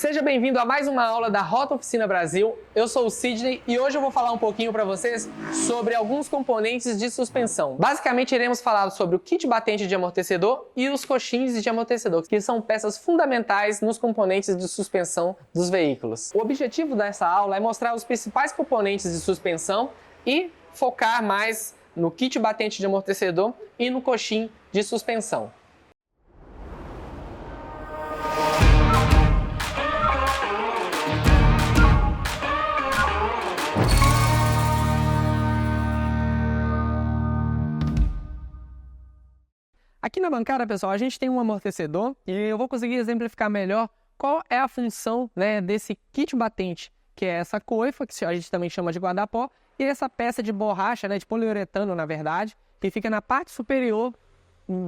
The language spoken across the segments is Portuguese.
Seja bem-vindo a mais uma aula da Rota Oficina Brasil. Eu sou o Sidney e hoje eu vou falar um pouquinho para vocês sobre alguns componentes de suspensão. Basicamente, iremos falar sobre o kit batente de amortecedor e os coxins de amortecedor, que são peças fundamentais nos componentes de suspensão dos veículos. O objetivo dessa aula é mostrar os principais componentes de suspensão e focar mais no kit batente de amortecedor e no coxim de suspensão. Aqui na bancada, pessoal, a gente tem um amortecedor e eu vou conseguir exemplificar melhor qual é a função, desse kit batente, que é essa coifa, que a gente também chama de guarda-pó, e essa peça de borracha, de poliuretano, na verdade, que fica na parte superior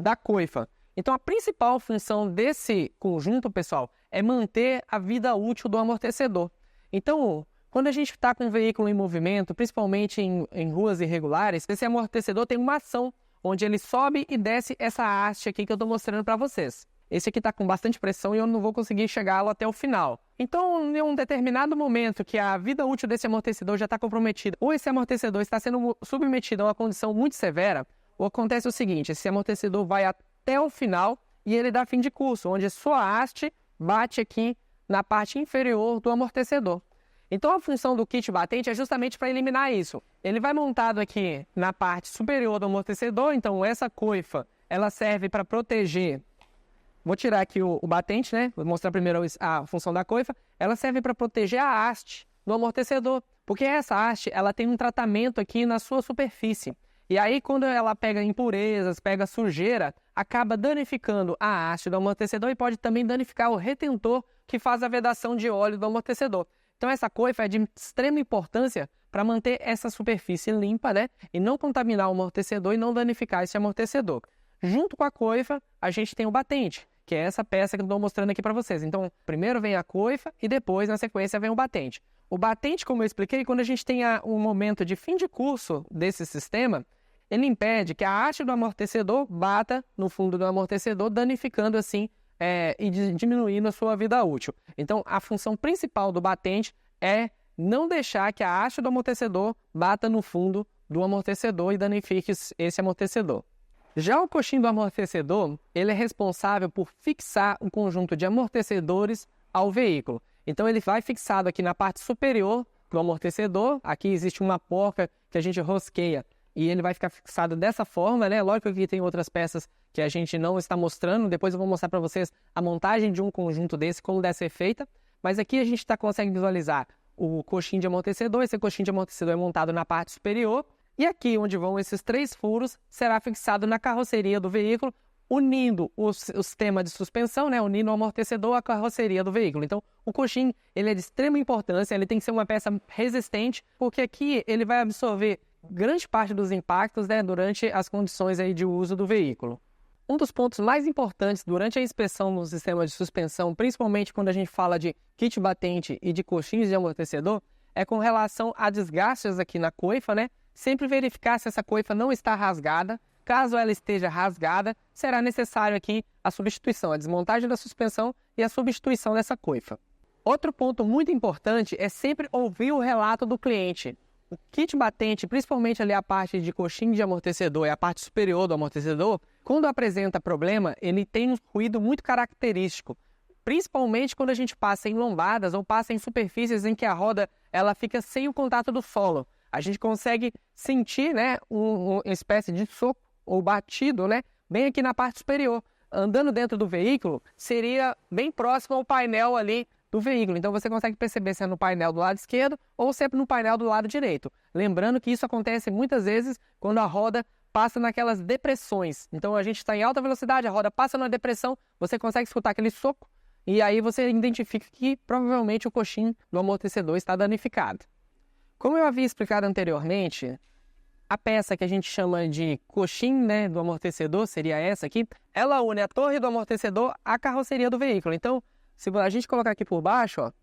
da coifa. Então, a principal função desse conjunto, pessoal, é manter a vida útil do amortecedor. Então, quando a gente está com um veículo em movimento, principalmente em ruas irregulares, esse amortecedor tem uma ação onde ele sobe e desce essa haste aqui que eu estou mostrando para vocês. Esse aqui está com bastante pressão e eu não vou conseguir chegá-lo até o final. Então, em um determinado momento que a vida útil desse amortecedor já está comprometida, ou esse amortecedor está sendo submetido a uma condição muito severa, acontece o seguinte: esse amortecedor vai até o final e ele dá fim de curso, onde sua haste bate aqui na parte inferior do amortecedor. Então, a função do kit batente é justamente para eliminar isso. Ele vai montado aqui na parte superior do amortecedor, então essa coifa, ela serve para proteger. Vou tirar aqui o batente, Vou mostrar primeiro a função da coifa. Ela serve para proteger a haste do amortecedor, porque essa haste, ela tem um tratamento aqui na sua superfície. E aí, quando ela pega impurezas, pega sujeira, acaba danificando a haste do amortecedor e pode também danificar o retentor que faz a vedação de óleo do amortecedor. Então, essa coifa é de extrema importância para manter essa superfície limpa, e não contaminar o amortecedor e não danificar esse amortecedor. Junto com a coifa, a gente tem o batente, que é essa peça que eu estou mostrando aqui para vocês. Então, primeiro vem a coifa e depois, na sequência, vem o batente. O batente, como eu expliquei, quando a gente tem um momento de fim de curso desse sistema, ele impede que a haste do amortecedor bata no fundo do amortecedor, danificando assim e diminuindo a sua vida útil. Então, a função principal do batente é não deixar que a haste do amortecedor bata no fundo do amortecedor e danifique esse amortecedor. Já o coxim do amortecedor, ele é responsável por fixar um conjunto de amortecedores ao veículo. Então, ele vai fixado aqui na parte superior do amortecedor. Aqui existe uma porca que a gente rosqueia e ele vai ficar fixado dessa forma, Lógico que tem outras peças que a gente não está mostrando. Depois eu vou mostrar para vocês a montagem de um conjunto desse, como deve ser feita. Mas aqui a gente consegue visualizar o coxim de amortecedor. Esse coxim de amortecedor é montado na parte superior. E aqui, onde vão esses 3 furos, será fixado na carroceria do veículo, unindo o sistema de suspensão, unindo o amortecedor à carroceria do veículo. Então, o coxim ele é de extrema importância, ele tem que ser uma peça resistente, porque aqui ele vai absorver grande parte dos impactos durante as condições de uso do veículo. Um dos pontos mais importantes durante a inspeção no sistema de suspensão, principalmente quando a gente fala de kit batente e de coxins de amortecedor, é com relação a desgastes aqui na coifa, Sempre verificar se essa coifa não está rasgada. Caso ela esteja rasgada, será necessário aqui a substituição, a desmontagem da suspensão e a substituição dessa coifa. Outro ponto muito importante é sempre ouvir o relato do cliente. O kit batente, principalmente ali a parte de coxim de amortecedor e a parte superior do amortecedor, quando apresenta problema, ele tem um ruído muito característico. Principalmente quando a gente passa em lombadas ou passa em superfícies em que a roda ela fica sem o contato do solo. A gente consegue sentir uma espécie de soco ou batido bem aqui na parte superior. Andando dentro do veículo, seria bem próximo ao painel ali do veículo. Então você consegue perceber se é no painel do lado esquerdo ou se é no painel do lado direito. Lembrando que isso acontece muitas vezes quando a roda passa naquelas depressões. Então a gente está em alta velocidade, a roda passa numa depressão, você consegue escutar aquele soco e aí você identifica que provavelmente o coxim do amortecedor está danificado. Como eu havia explicado anteriormente, a peça que a gente chama de coxim do amortecedor, seria essa aqui, ela une a torre do amortecedor à carroceria do veículo. Então, se a gente colocar aqui por baixo,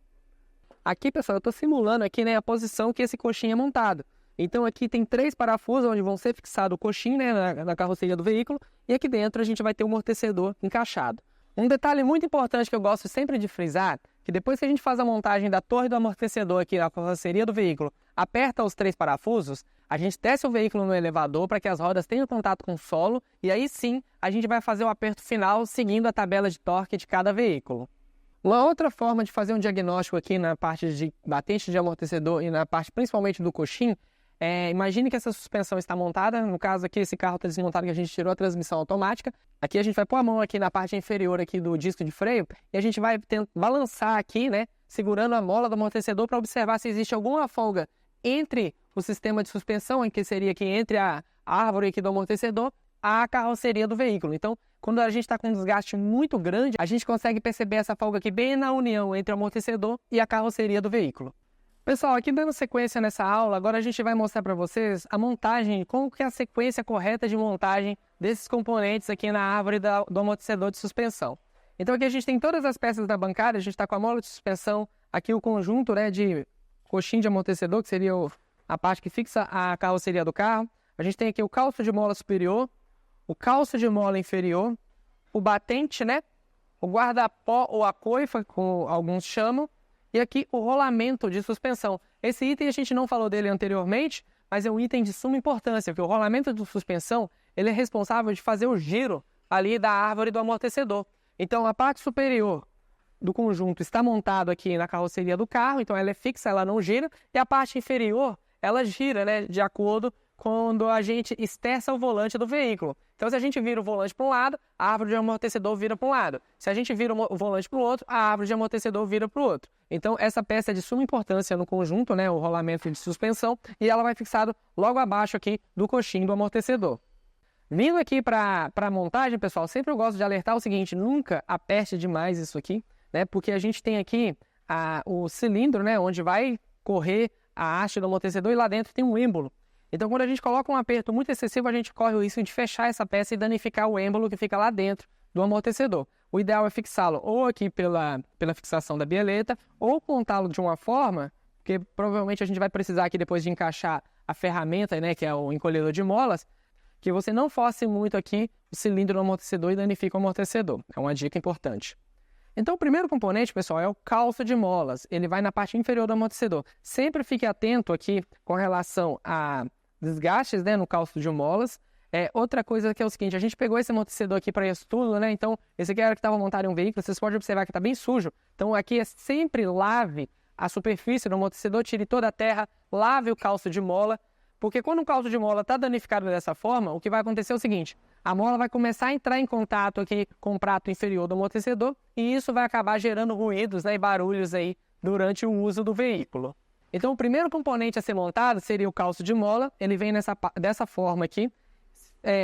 aqui, pessoal, eu estou simulando aqui a posição que esse coxim é montado. Então, aqui tem 3 parafusos onde vão ser fixados o coxim na carroceria do veículo e aqui dentro a gente vai ter o amortecedor encaixado. Um detalhe muito importante que eu gosto sempre de frisar que depois que a gente faz a montagem da torre do amortecedor aqui na carroceria do veículo, aperta os 3 parafusos, a gente desce o veículo no elevador para que as rodas tenham contato com o solo e aí sim a gente vai fazer o aperto final seguindo a tabela de torque de cada veículo. Uma outra forma de fazer um diagnóstico aqui na parte de batente de amortecedor e na parte principalmente do coxim, imagine que essa suspensão está montada, no caso aqui esse carro está desmontado que a gente tirou a transmissão automática. Aqui a gente vai pôr a mão aqui na parte inferior aqui do disco de freio e a gente vai balançar aqui, né, segurando a mola do amortecedor para observar se existe alguma folga entre o sistema de suspensão, que seria aqui entre a árvore aqui do amortecedor, a carroceria do veículo. Então, quando a gente está com um desgaste muito grande, a gente consegue perceber essa folga aqui bem na união entre o amortecedor e a carroceria do veículo. Pessoal, aqui dando sequência nessa aula, agora a gente vai mostrar para vocês a montagem, como que é a sequência correta de montagem desses componentes aqui na árvore do amortecedor de suspensão. Então aqui a gente tem todas as peças da bancada, a gente está com a mola de suspensão, aqui o conjunto, né, de coxim de amortecedor, que seria a parte que fixa a carroceria do carro. A gente tem aqui o calço de mola superior, o calço de mola inferior, o batente, né, o guarda-pó ou a coifa, como alguns chamam, e aqui o rolamento de suspensão. Esse item a gente não falou dele anteriormente, mas é um item de suma importância, porque o rolamento de suspensão ele é responsável de fazer o giro ali da árvore do amortecedor. Então a parte superior do conjunto está montado aqui na carroceria do carro, então ela é fixa, ela não gira, e a parte inferior ela gira, né, de acordo quando a gente esterça o volante do veículo. Então, se a gente vira o volante para um lado, a árvore de amortecedor vira para um lado. Se a gente vira o volante para o outro, a árvore de amortecedor vira para o outro. Então, essa peça é de suma importância no conjunto, né, o rolamento de suspensão, e ela vai fixado logo abaixo aqui do coxim do amortecedor. Vindo aqui para a montagem, pessoal, sempre eu gosto de alertar o seguinte, nunca aperte demais isso aqui, né, porque a gente tem aqui o cilindro, né, onde vai correr a haste do amortecedor e lá dentro tem um êmbolo. Então, quando a gente coloca um aperto muito excessivo, a gente corre o risco de fechar essa peça e danificar o êmbolo que fica lá dentro do amortecedor. O ideal é fixá-lo ou aqui pela fixação da bieleta, ou montá-lo de uma forma, porque provavelmente a gente vai precisar aqui depois de encaixar a ferramenta, né, que é o encolhedor de molas, que você não force muito aqui o cilindro do amortecedor e danifique o amortecedor. É uma dica importante. Então, o primeiro componente, pessoal, é o calço de molas. Ele vai na parte inferior do amortecedor. Sempre fique atento aqui com relação a desgastes, né, no calço de molas. Outra coisa que é o seguinte, a gente pegou esse amortecedor aqui para estudo, né? Então, esse aqui era que estava montado em um veículo, vocês podem observar que está bem sujo. Então, aqui sempre lave a superfície do amortecedor, tire toda a terra, lave o calço de mola, porque quando o calço de mola está danificado dessa forma, o que vai acontecer é o seguinte, a mola vai começar a entrar em contato aqui com o prato inferior do amortecedor e isso vai acabar gerando ruídos, né, e barulhos aí durante o uso do veículo. Então, o primeiro componente a ser montado seria o calço de mola, ele vem dessa forma aqui.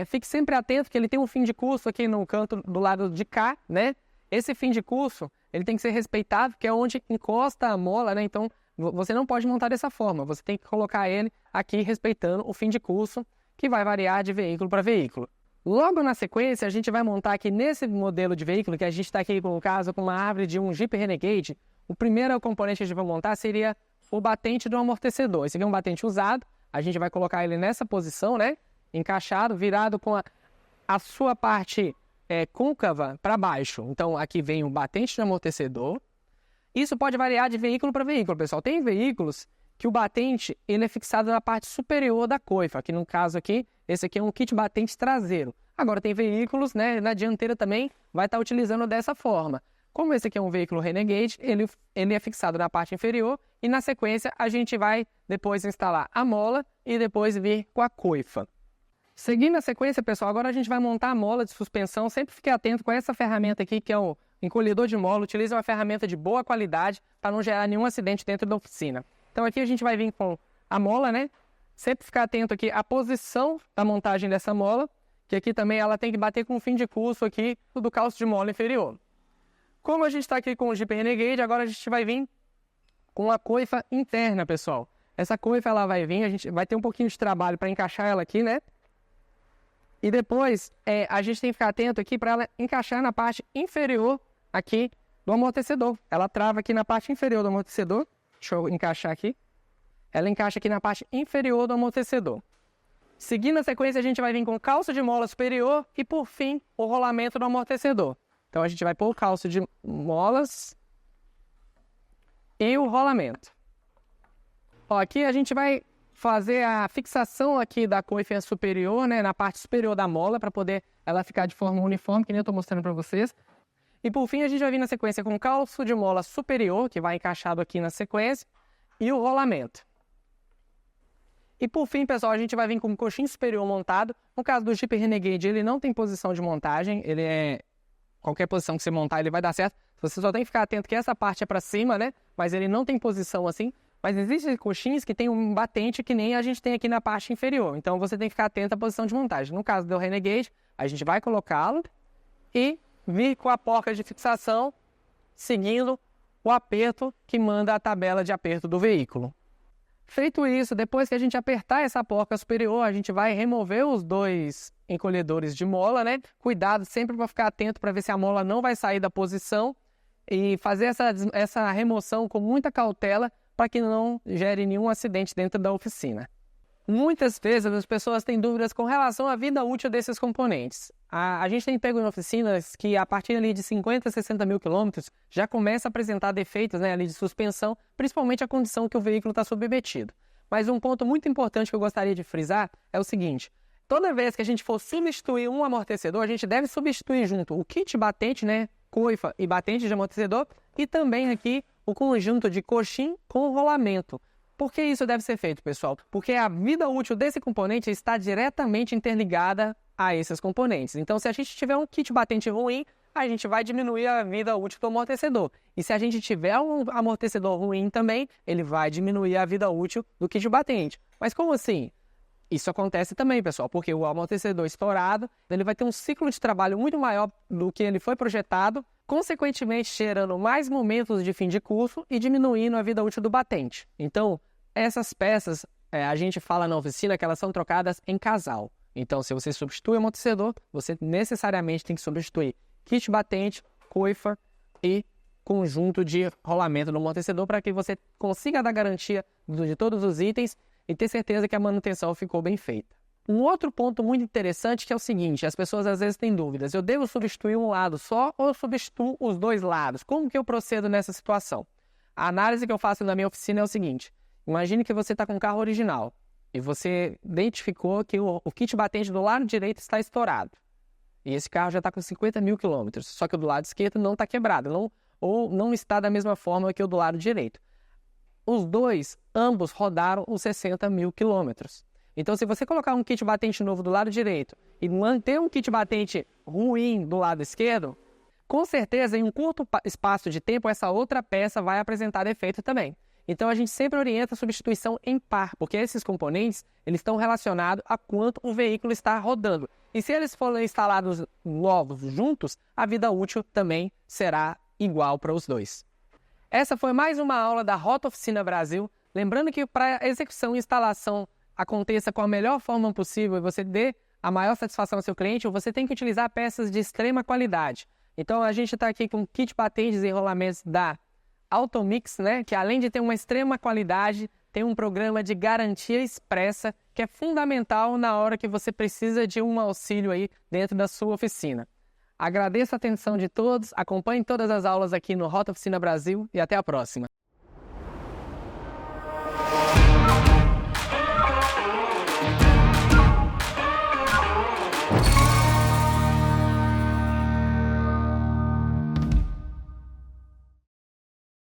Fique sempre atento que ele tem um fim de curso aqui no canto do lado de cá, né? Esse fim de curso, ele tem que ser respeitado, que é onde encosta a mola, né? Então, você não pode montar dessa forma, você tem que colocar ele aqui respeitando o fim de curso, que vai variar de veículo para veículo. Logo na sequência, a gente vai montar aqui nesse modelo de veículo, que a gente está aqui, no caso, com uma árvore de um Jeep Renegade, o primeiro componente que a gente vai montar seria o batente do amortecedor. Esse aqui é um batente usado, a gente vai colocar ele nessa posição, né? Encaixado, virado com a sua parte côncava para baixo. Então, aqui vem o batente do amortecedor. Isso pode variar de veículo para veículo, pessoal. Tem veículos que o batente ele é fixado na parte superior da coifa. Aqui no caso aqui, esse aqui é um kit batente traseiro. Agora, tem veículos, né, na dianteira também, vai estar utilizando dessa forma. Como esse aqui é um veículo Renegade, ele é fixado na parte inferior e na sequência a gente vai depois instalar a mola e depois vir com a coifa. Seguindo a sequência, pessoal, agora a gente vai montar a mola de suspensão. Sempre fique atento com essa ferramenta aqui, que é o encolhedor de mola. Utilize uma ferramenta de boa qualidade para não gerar nenhum acidente dentro da oficina. Então aqui a gente vai vir com a mola, né? Sempre ficar atento aqui à posição da montagem dessa mola, que aqui também ela tem que bater com o fim de curso aqui do calço de mola inferior. Como a gente está aqui com o Jeep Renegade, agora a gente vai vir com a coifa interna, pessoal. Essa coifa ela vai vir, a gente vai ter um pouquinho de trabalho para encaixar ela aqui, né? E depois a gente tem que ficar atento aqui para ela encaixar na parte inferior aqui do amortecedor. Ela trava aqui na parte inferior do amortecedor. Deixa eu encaixar aqui. Ela encaixa aqui na parte inferior do amortecedor. Seguindo a sequência, a gente vai vir com calço de mola superior e, por fim, o rolamento do amortecedor. Então, a gente vai pôr o calço de molas e o rolamento. Ó, aqui a gente vai fazer a fixação aqui da coifa superior, né, na parte superior da mola, para poder ela ficar de forma uniforme, que nem eu estou mostrando para vocês. E por fim a gente vai vir na sequência com o calço de mola superior, que vai encaixado aqui na sequência, e o rolamento. E por fim, pessoal, a gente vai vir com o coxim superior montado. No caso do Jeep Renegade, ele não tem posição de montagem, ele é... qualquer posição que você montar, ele vai dar certo. Você só tem que ficar atento que essa parte é para cima, né? Mas ele não tem posição assim. Mas existem coxins que tem um batente que nem a gente tem aqui na parte inferior. Então você tem que ficar atento à posição de montagem. No caso do Renegade, a gente vai colocá-lo e vir com a porca de fixação, seguindo o aperto que manda a tabela de aperto do veículo. Feito isso, depois que a gente apertar essa porca superior, a gente vai remover os dois encolhedores de mola, né? Cuidado sempre para ficar atento para ver se a mola não vai sair da posição e fazer essa remoção com muita cautela para que não gere nenhum acidente dentro da oficina. Muitas vezes as pessoas têm dúvidas com relação à vida útil desses componentes. A gente tem pego em oficinas que a partir ali de 50 a 60 mil quilômetros já começa a apresentar defeitos, né, ali de suspensão, principalmente a condição que o veículo está submetido. Mas um ponto muito importante que eu gostaria de frisar é o seguinte: toda vez que a gente for substituir um amortecedor, a gente deve substituir junto o kit batente, né, coifa e batente de amortecedor, e também aqui o conjunto de coxim com rolamento. Por que isso deve ser feito, pessoal? Porque a vida útil desse componente está diretamente interligada a esses componentes. Então, se a gente tiver um kit batente ruim, a gente vai diminuir a vida útil do amortecedor. E se a gente tiver um amortecedor ruim também, ele vai diminuir a vida útil do kit batente. Mas como assim? Isso acontece também, pessoal, porque o amortecedor estourado, ele vai ter um ciclo de trabalho muito maior do que ele foi projetado, consequentemente gerando mais momentos de fim de curso e diminuindo a vida útil do batente. Então, essas peças, a gente fala na oficina que elas são trocadas em casal. Então, se você substitui o amortecedor, você necessariamente tem que substituir kit batente, coifa e conjunto de rolamento do amortecedor para que você consiga dar garantia de todos os itens e ter certeza que a manutenção ficou bem feita. Um outro ponto muito interessante que é o seguinte: as pessoas às vezes têm dúvidas. Eu devo substituir um lado só ou eu substituo os dois lados? Como que eu procedo nessa situação? A análise que eu faço na minha oficina é o seguinte: imagine que você está com um carro original e você identificou que o kit batente do lado direito está estourado. E esse carro já está com 50 mil quilômetros, só que o do lado esquerdo não está quebrado, ou não está da mesma forma que o do lado direito. Os dois, ambos rodaram os 60 mil quilômetros. Então, se você colocar um kit batente novo do lado direito e manter um kit batente ruim do lado esquerdo, com certeza, em um curto espaço de tempo, essa outra peça vai apresentar defeito também. Então, a gente sempre orienta a substituição em par, porque esses componentes eles estão relacionados a quanto o veículo está rodando. E se eles forem instalados novos juntos, a vida útil também será igual para os dois. Essa foi mais uma aula da Rota Oficina Brasil. Lembrando que para a execução e instalação aconteça com a melhor forma possível e você dê a maior satisfação ao seu cliente, você tem que utilizar peças de extrema qualidade. Então, a gente está aqui com kit batentes e enrolamentos da Automix, né, que além de ter uma extrema qualidade, tem um programa de garantia expressa que é fundamental na hora que você precisa de um auxílio aí dentro da sua oficina. Agradeço a atenção de todos, acompanhem todas as aulas aqui no Rota Oficina Brasil e até a próxima.